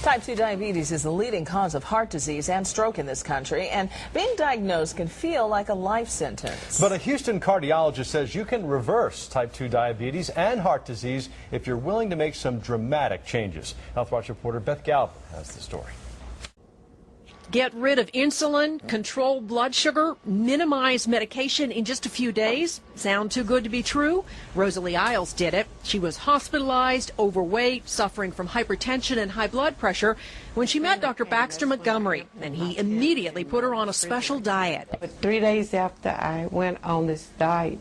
Type 2 diabetes is the leading cause of heart disease and stroke in this country, and being diagnosed can feel like a life sentence. But a Houston cardiologist says you can reverse type 2 diabetes and heart disease if you're willing to make some dramatic changes. Health Watch reporter Beth Gallup has the story. Get rid of insulin, control blood sugar, minimize medication in just a few days. Sound too good to be true? Rosalie Isles did it. She was hospitalized, overweight, suffering from hypertension and high blood pressure when she met Dr. Baxter Montgomery, and he immediately put her on a special diet. But 3 days after I went on this diet,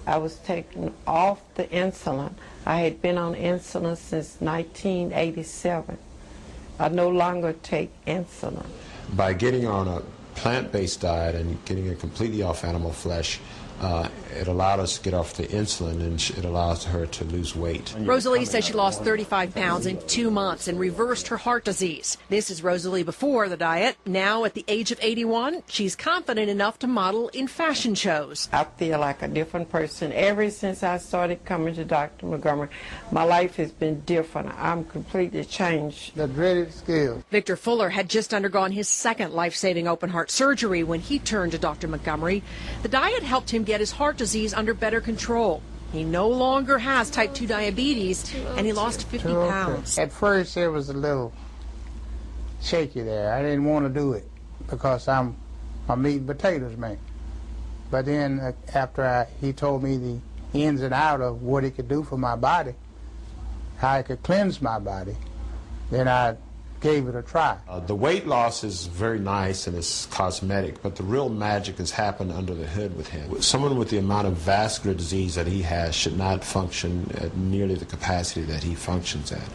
I was taken off the insulin. I had been on insulin since 1987. I no longer take insulin. By getting on a plant-based diet and getting it completely off animal flesh, it allowed us to get off the insulin, and it allows her to lose weight. Rosalie says she lost 35 pounds in 2 months and reversed her heart disease. This is Rosalie before the diet. Now, at the age of 81, she's confident enough to model in fashion shows. I feel like a different person. Ever since I started coming to Dr. Montgomery, my life has been different. I'm completely changed. The dreaded scale. Victor Fuller had just undergone his second life-saving open heart surgery when he turned to Dr. Montgomery. The diet helped him get his heart disease under better control. He no longer has type 2 diabetes, and he lost 50 pounds. At first, it was a little shaky there. I didn't want to do it because I'm a meat and potatoes man. But then after he told me the ins and out of what it could do for my body, how it could cleanse my body, then I gave it a try. The weight loss is very nice and it's cosmetic, but the real magic has happened under the hood with him. Someone with the amount of vascular disease that he has should not function at nearly the capacity that he functions at.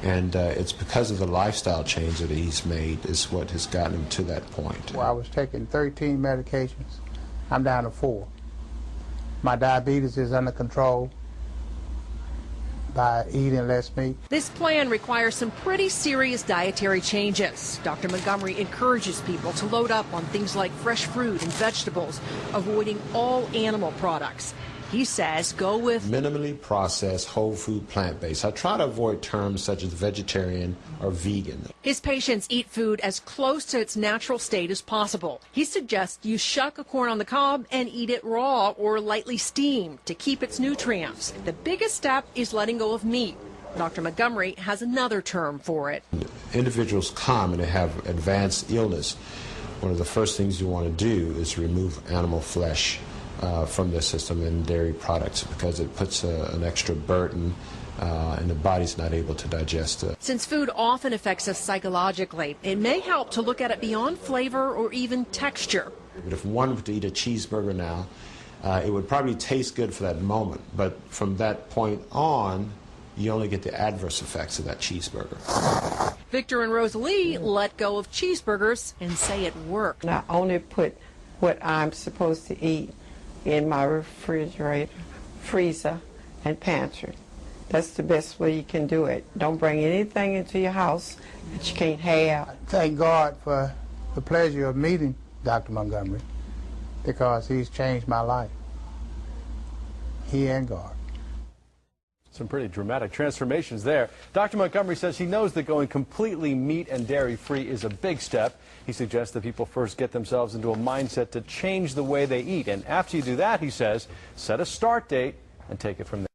And it's because of the lifestyle change that he's made is what has gotten him to that point. Well, I was taking 13 medications. I'm down to 4. My diabetes is under control by eating less meat. This plan requires some pretty serious dietary changes. Dr. Montgomery encourages people to load up on things like fresh fruit and vegetables, avoiding all animal products. He says go with minimally processed, whole food, plant-based. I try to avoid terms such as vegetarian or vegan. His patients eat food as close to its natural state as possible. He suggests you shuck a corn on the cob and eat it raw or lightly steamed to keep its nutrients. The biggest step is letting go of meat. Dr. Montgomery has another term for it. Individuals come and they have advanced illness. One of the first things you want to do is remove animal flesh from their system and dairy products because it puts an extra burden and the body's not able to digest it. Since food often affects us psychologically, it may help to look at it beyond flavor or even texture. But if one were to eat a cheeseburger now, it would probably taste good for that moment, but from that point on, you only get the adverse effects of that cheeseburger. Victor and Rosalie let go of cheeseburgers and say it worked. I only put what I'm supposed to eat in my refrigerator, freezer, and pantry. That's the best way you can do it. Don't bring anything into your house that you can't have. Thank God for the pleasure of meeting Dr. Montgomery because he's changed my life. He and God. Some pretty dramatic transformations there. Dr. Montgomery says he knows that going completely meat and dairy free is a big step. He suggests that people first get themselves into a mindset to change the way they eat. And after you do that, he says, set a start date and take it from there.